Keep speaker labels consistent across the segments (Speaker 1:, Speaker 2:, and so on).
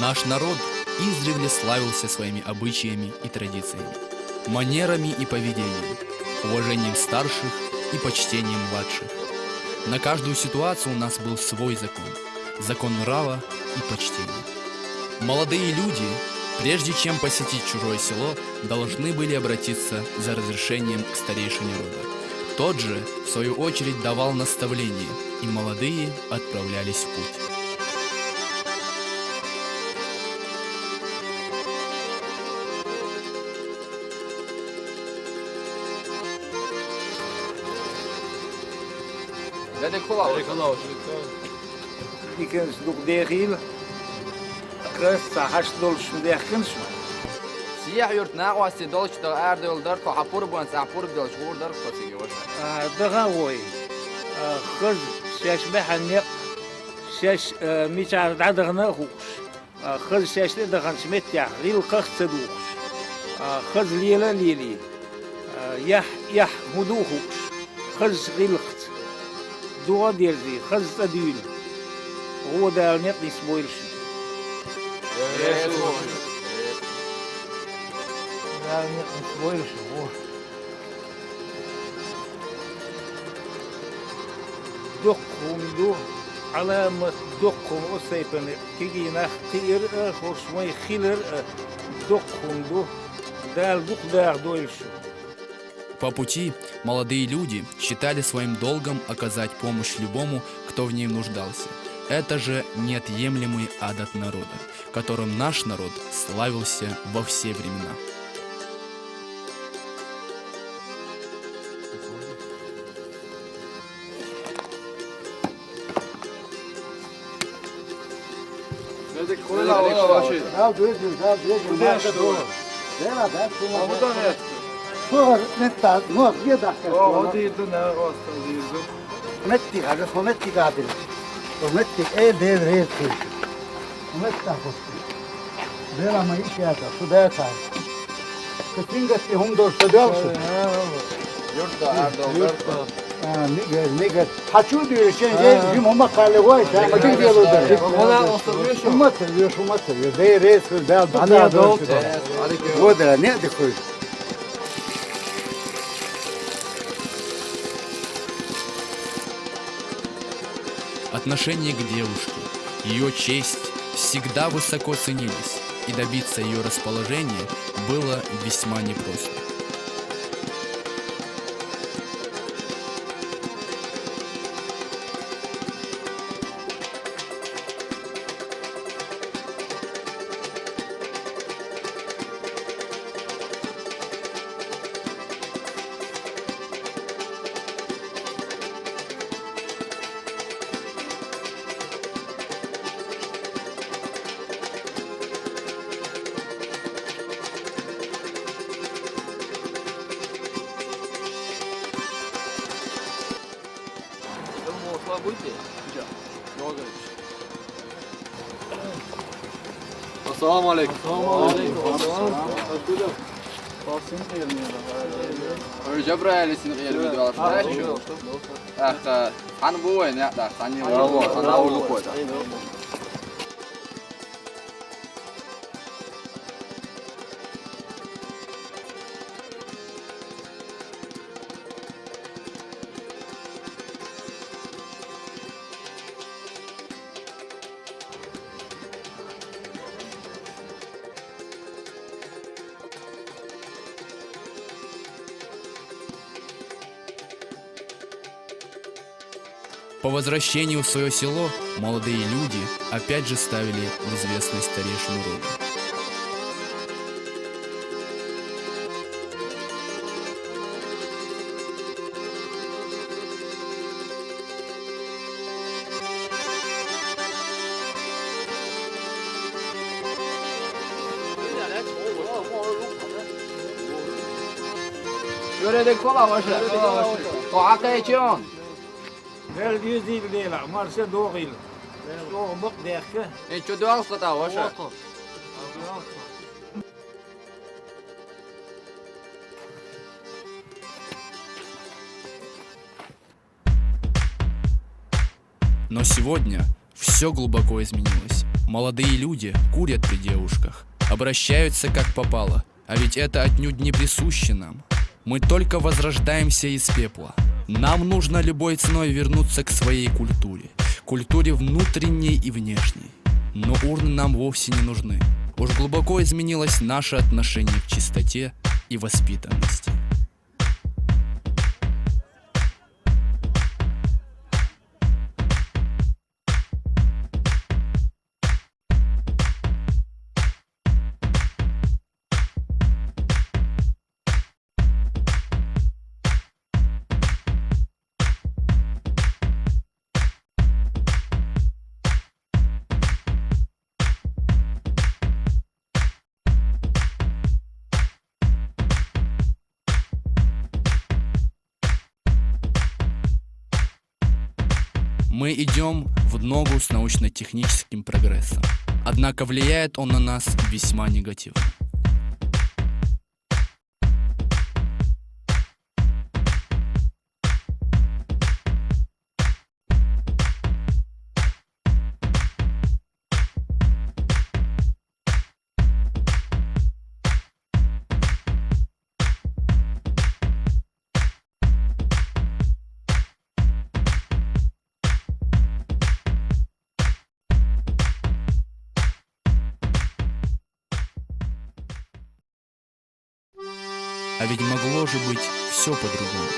Speaker 1: Наш народ издревле славился своими обычаями и традициями, манерами и поведением, уважением старших и почтением младших. На каждую ситуацию у нас был свой закон, закон нрава и почтения. Молодые люди, прежде чем посетить чужое село, должны были обратиться за разрешением к старейшине рода. Тот же, в свою очередь, давал наставления, и молодые отправлялись в путь.
Speaker 2: Ikens duk degil. Kres sahash dolsh medekens.
Speaker 3: Siyah yurt naqwasi dolch da erdol dar ko hapur bon sapur dolch ur dar ko sigi wash.
Speaker 2: Dagawoy. Khaz shash bahanniq. Shash mitar dadagna khush. Khaz shash dagan smet ya lil qakht dush. Khaz lila lili. Yah mudu khush. Khaz gilqt. دوا ديرزي خز تدويل هو ده نقدي سبويلش ده نقدي سبويلش هو دقهم دو علامة دقهم أسيبن تيجي نختير خوشمي خيلر دقهم دو ده الدق ده دويلش.
Speaker 1: По пути молодые люди считали своим долгом оказать помощь любому, кто в ней нуждался. Это же неотъемлемый адат народа, которым наш народ славился во все времена.
Speaker 2: نتا نو یه دقیقه دیدو نه راست دیدو متی هر خمتی قابل خمتی ای دل ریت خمتا خوست دل ما ایشیا تا خدا تا کتینگتی هم دور شدال شد
Speaker 3: Yurt da erdol dar ko.
Speaker 2: نگه حچو دیوشن یه ماما قاله وای تا ما دیگه رو داره
Speaker 3: Ona oturuyor şu.
Speaker 2: شما تریو دی ریت کل دل دنیا دور شد و دل نه دخوی.
Speaker 1: Отношение к девушке, ее честь всегда высоко ценились, и добиться ее расположения было весьма непросто.
Speaker 3: Assalamu alaikum. Jabrail isin qiyal video ala şu. Han bu وين ya da hani bu ana ulu koyda.
Speaker 1: По возвращению в свое село молодые люди опять же ставили в известность старейшину рода.
Speaker 3: Göredek kola başı. O akayçon.
Speaker 2: Ver yüzü değil, marşı doğil. O bak derke.
Speaker 3: Şu dual sata başı.
Speaker 1: Но сегодня все глубоко изменилось. Молодые люди курят при девушках, обращаются как попало, а ведь это отнюдь не присуще нам. Мы только возрождаемся из пепла. Нам нужно любой ценой вернуться к своей культуре внутренней и внешней. Но урны нам вовсе не нужны. Уж глубоко изменилось наше отношение к чистоте и воспитанности. Мы идем в ногу с научно-техническим прогрессом, однако влияет он на нас весьма негативно. А ведь могло же быть все по-другому.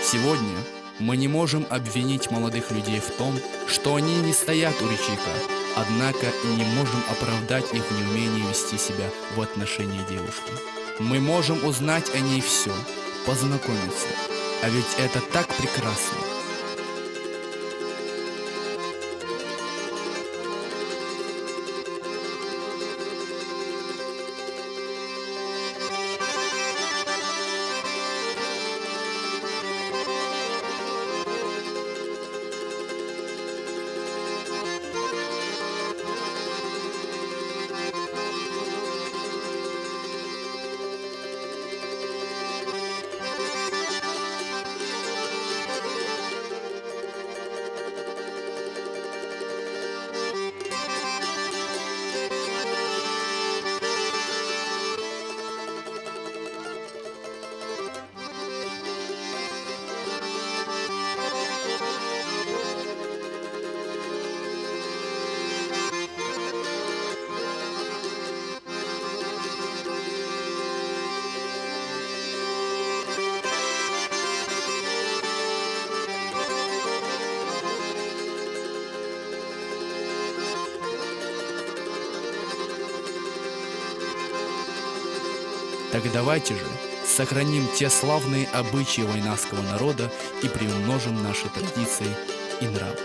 Speaker 1: Сегодня мы не можем обвинить молодых людей в том, что они не стоят у ручейка, однако и не можем оправдать их неумение вести себя в отношении девушки. Мы можем узнать о ней все, познакомиться, а ведь это так прекрасно. Так давайте же сохраним те славные обычаи войнавского народа и приумножим наши традиции и нравы.